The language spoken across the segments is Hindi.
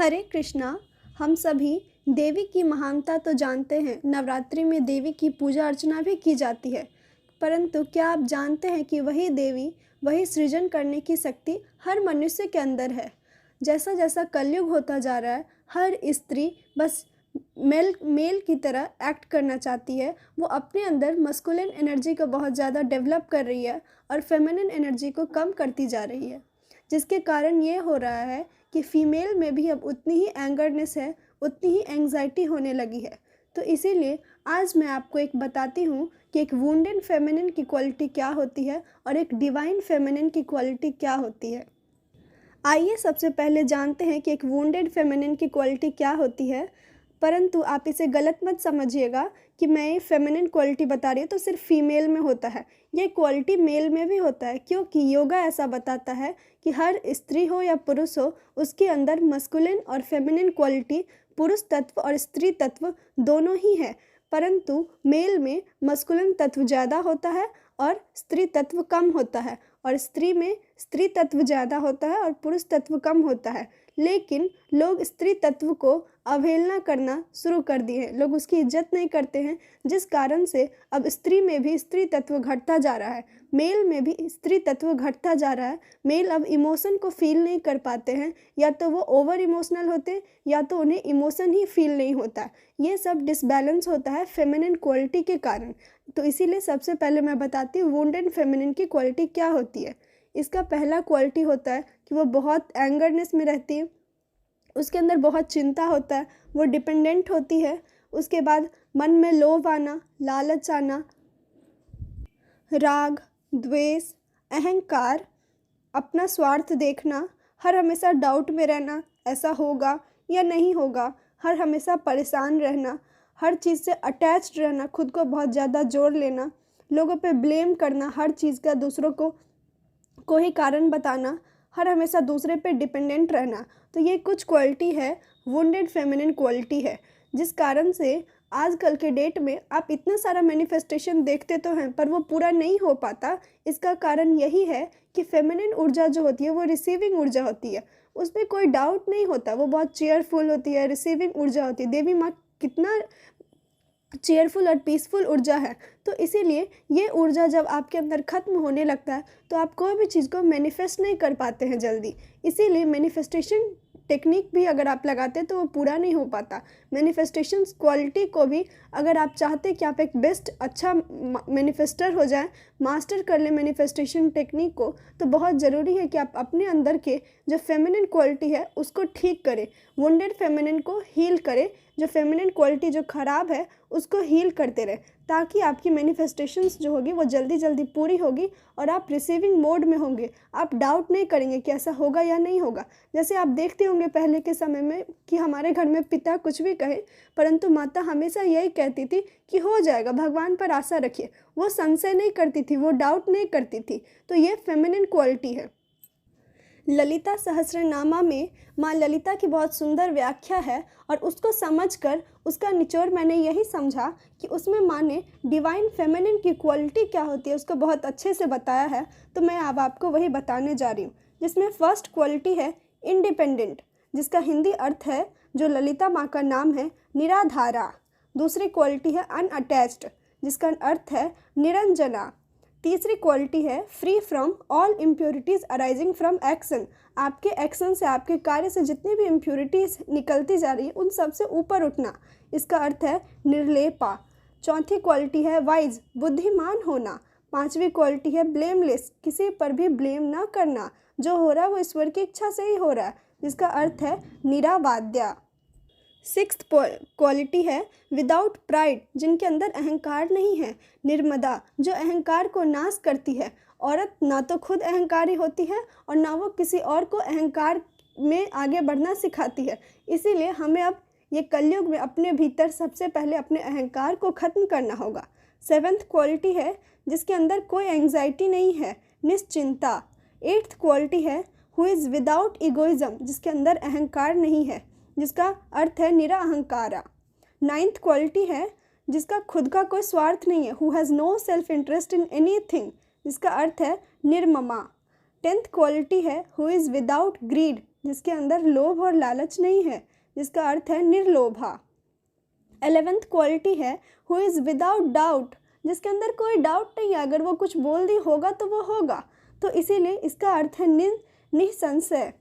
हरे कृष्णा। हम सभी देवी की महानता तो जानते हैं, नवरात्रि में देवी की पूजा अर्चना भी की जाती है। परंतु क्या आप जानते हैं कि वही देवी, वही सृजन करने की शक्ति हर मनुष्य के अंदर है। जैसा जैसा कलयुग होता जा रहा है, हर स्त्री बस मेल की तरह एक्ट करना चाहती है। वो अपने अंदर मस्कुलिन एनर्जी को बहुत ज़्यादा डेवलप कर रही है और फेमिनिन एनर्जी को कम करती जा रही है, जिसके कारण ये हो रहा है कि फ़ीमेल में भी अब उतनी ही एंगरनेस है, उतनी ही एंग्जाइटी होने लगी है। तो इसीलिए आज मैं आपको एक बताती हूँ कि एक वुंडेड फेमिनिन की क्वालिटी क्या होती है और एक डिवाइन फेमिनिन की क्वालिटी क्या होती है। आइए सबसे पहले जानते हैं कि एक वुंडेड फेमिनिन की क्वालिटी क्या होती है। परंतु आप इसे गलत मत समझिएगा कि मैं ये फेमिनिन क्वालिटी बता रही हूँ तो सिर्फ फीमेल में होता है। ये क्वालिटी मेल में भी होता है, क्योंकि योगा ऐसा बताता है कि हर स्त्री हो या पुरुष हो, उसके अंदर मस्कुलिन और फेमिनिन क्वालिटी, पुरुष तत्व और स्त्री तत्व दोनों ही है। परंतु मेल में मस्कुलिन तत्व ज़्यादा होता है और स्त्री तत्व कम होता है, और स्त्री में स्त्री तत्व ज़्यादा होता है और पुरुष तत्व कम होता है। लेकिन लोग स्त्री तत्व को अवहेलना करना शुरू कर दिए हैं, लोग उसकी इज्जत नहीं करते हैं, जिस कारण से अब स्त्री में भी स्त्री तत्व घटता जा रहा है, मेल में भी स्त्री तत्व घटता जा रहा है। मेल अब इमोशन को फील नहीं कर पाते हैं, या तो वो ओवर इमोशनल होते हैं या तो उन्हें इमोशन ही फील नहीं होता। ये सब डिसबैलेंस होता है फेमिनिन क्वालिटी के कारण। तो इसीलिए सबसे पहले मैं बताती हूँ वुंडेड फेमिनिन की क्वालिटी क्या होती है। इसका पहला क्वालिटी होता है कि वो बहुत एंगरनेस में रहती है, उसके अंदर बहुत चिंता होता है, वो डिपेंडेंट होती है। उसके बाद मन में लोभ आना, लालच आना, राग, द्वेष, अहंकार, अपना स्वार्थ देखना, हर हमेशा डाउट में रहना, ऐसा होगा या नहीं होगा, हर हमेशा परेशान रहना, हर चीज़ से अटैच्ड रहना, खुद को बहुत ज़्यादा जोड़ लेना, लोगों पे ब्लेम करना, हर चीज़ का दूसरों को ही कारण बताना, हर हमेशा दूसरे पे डिपेंडेंट रहना। तो ये कुछ क्वालिटी है, वुंडेड फेमिनिन क्वालिटी है, जिस कारण से आजकल के डेट में आप इतना सारा मैनिफेस्टेशन देखते तो हैं पर वो पूरा नहीं हो पाता। इसका कारण यही है कि फेमिनिन ऊर्जा जो होती है वो रिसीविंग ऊर्जा होती है, उसमें कोई डाउट नहीं होता, वो बहुत चेयरफुल होती है, रिसीविंग ऊर्जा होती है। देवी माँ कितना चेयरफुल और पीसफुल ऊर्जा है। तो इसीलिए ये ऊर्जा जब आपके अंदर ख़त्म होने लगता है तो आप कोई भी चीज़ को मैनिफेस्ट नहीं कर पाते हैं जल्दी। इसीलिए मैनिफेस्टेशन टेक्निक भी अगर आप लगाते हैं तो वो पूरा नहीं हो पाता। मैनिफेस्टेशन क्वालिटी को भी अगर आप चाहते हैं कि आप एक बेस्ट अच्छा मैनिफेस्टर हो जाए, मास्टर कर लें मैनिफेस्टेशन टेक्निक को, तो बहुत ज़रूरी है कि आप अपने अंदर के जो फेमिनिन क्वालिटी है उसको ठीक करें, वुंडेड फेमिनिन को हील करें, जो फेमिनिन क्वालिटी जो ख़राब है उसको हील करते रहे, ताकि आपकी मैनिफेस्टेशंस जो होगी वो जल्दी जल्दी पूरी होगी और आप रिसीविंग मोड में होंगे। आप डाउट नहीं करेंगे कि ऐसा होगा या नहीं होगा। जैसे आप देखते होंगे पहले के समय में कि हमारे घर में पिता कुछ भी कहे, परंतु माता हमेशा यही कहती थी कि हो जाएगा, भगवान पर आशा रखिए। वो संशय नहीं करती थी, वो डाउट नहीं करती थी। तो ये फेमिनिन क्वालिटी है। ललिता सहस्रनामा में माँ ललिता की बहुत सुंदर व्याख्या है, और उसको समझकर उसका निचोड़ मैंने यही समझा कि उसमें माँ ने डिवाइन फेमिनिन की क्वालिटी क्या होती है उसको बहुत अच्छे से बताया है। तो मैं अब आपको वही बताने जा रही हूँ, जिसमें फर्स्ट क्वालिटी है इंडिपेंडेंट, जिसका हिंदी अर्थ है, जो ललिता माँ का नाम है, निराधारा। दूसरी क्वालिटी है अनअटैच्ड, जिसका अर्थ है निरंजना। तीसरी क्वालिटी है free from all impurities arising from action. आपके एक्शन से, आपके कार्य से जितनी भी इम्प्योरिटीज़ निकलती जा रही है उन सब से ऊपर उठना, इसका अर्थ है निर्लेपा। चौथी क्वालिटी है वाइज, बुद्धिमान होना। पांचवी क्वालिटी है ब्लेमलेस, किसी पर भी ब्लेम ना करना, जो हो रहा है वो ईश्वर की इच्छा से ही हो रहा है, जिसका अर्थ है निरावाद्या। सिक्स्थ क्वालिटी है विदाउट प्राइड, जिनके अंदर अहंकार नहीं है। निर्मदा, जो अहंकार को नाश करती है। औरत ना तो खुद अहंकारी होती है और ना वो किसी और को अहंकार में आगे बढ़ना सिखाती है। इसीलिए हमें अब ये कलयुग में अपने भीतर सबसे पहले अपने अहंकार को ख़त्म करना होगा। सेवन्थ क्वालिटी है जिसके अंदर कोई एंग्जाइटी नहीं है, निश्चिंता। एट्थ क्वालिटी है हु इज़ विदाउट इगोइज्म, जिसके अंदर अहंकार नहीं है, जिसका अर्थ है निराअहंकारा। नाइन्थ क्वालिटी है जिसका खुद का कोई स्वार्थ नहीं है, who has no self interest in anything, जिसका अर्थ है निर्ममा। टेंथ क्वालिटी है हु इज़ विदाउट ग्रीड, जिसके अंदर लोभ और लालच नहीं है, जिसका अर्थ है निर्लोभा। 11th क्वालिटी है हु इज़ विदाउट डाउट, जिसके अंदर कोई डाउट नहीं है, अगर वो कुछ बोल दी होगा तो वो होगा, तो इसीलिए इसका अर्थ है निसंशय।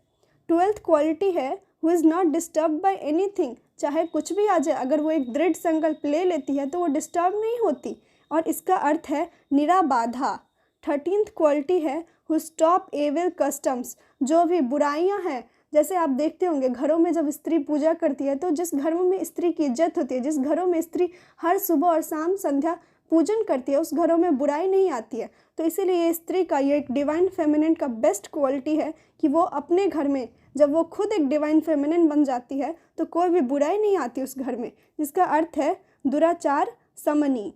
12th क्वालिटी है who is not disturb by anything, चाहे कुछ भी आ जाए, अगर वो एक दृढ़ संकल्प ले लेती है तो वो डिस्टर्ब नहीं होती, और इसका अर्थ है निराबाधा। 13th क्वालिटी है हु स्टॉप एविल कस्टम्स, जो भी बुराइयां हैं, जैसे आप देखते होंगे घरों में जब स्त्री पूजा करती है तो जिस घरों में स्त्री की इज्जत होती है, जिस घरों में स्त्री हर सुबह और शाम संध्या पूजन करती है, उस घरों में बुराई नहीं आती है। तो इसीलिए ये स्त्री का, ये एक डिवाइन फेमिनिन का बेस्ट क्वालिटी है कि वो अपने घर में जब वो खुद एक डिवाइन फेमिनिन बन जाती है तो कोई भी बुराई नहीं आती उस घर में, जिसका अर्थ है दुराचार समनी।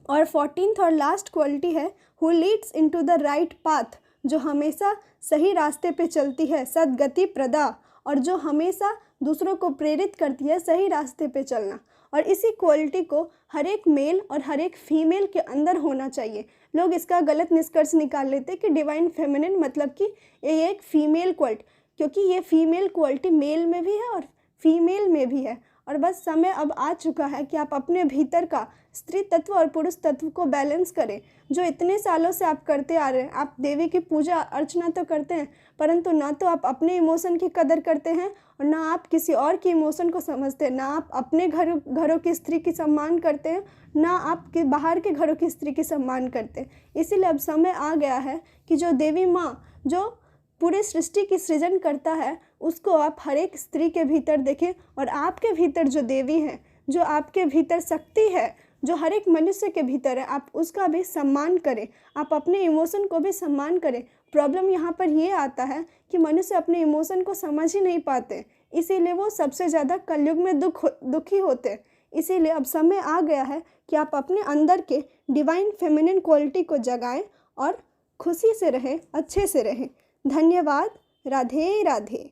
और 14th और लास्ट क्वालिटी है who Leeds into the right path, जो हमेशा सही रास्ते पे चलती है, सद्गति प्रदा, और जो हमेशा दूसरों को प्रेरित करती है सही रास्ते पे चलना। और इसी क्वालिटी को हर एक मेल और हर एक फीमेल के अंदर होना चाहिए। लोग इसका गलत निष्कर्ष निकाल लेते कि डिवाइन फेमिनिन मतलब कि ये एक फीमेल क्वालिटी, क्योंकि ये फीमेल क्वालिटी मेल में भी है और फीमेल में भी है। और बस समय अब आ चुका है कि आप अपने भीतर का स्त्री तत्व और पुरुष तत्व को बैलेंस करें, जो इतने सालों से आप करते आ रहे हैं। आप देवी की पूजा अर्चना तो करते हैं, परंतु ना तो आप अपने इमोशन की कदर करते हैं और ना आप किसी और की इमोशन को समझते हैं, ना आप अपने घरों की स्त्री की सम्मान करते हैं, ना आप बाहर के घरों की स्त्री की सम्मान करते हैं। इसीलिए अब समय आ गया है कि जो देवी माँ जो पूरे सृष्टि की सृजन करता है उसको आप हर एक स्त्री के भीतर देखें, और आपके भीतर जो देवी है, जो आपके भीतर शक्ति है, जो हर एक मनुष्य के भीतर है, आप उसका भी सम्मान करें, आप अपने इमोशन को भी सम्मान करें। प्रॉब्लम यहाँ पर ये आता है कि मनुष्य अपने इमोशन को समझ ही नहीं पाते, इसीलिए वो सबसे ज़्यादा कलयुग में दुखी होते। इसीलिए अब समय आ गया है कि आप अपने अंदर के डिवाइन फेमिनिन क्वालिटी को जगाएं और खुशी से रहें, अच्छे से रहें। धन्यवाद। राधे राधे।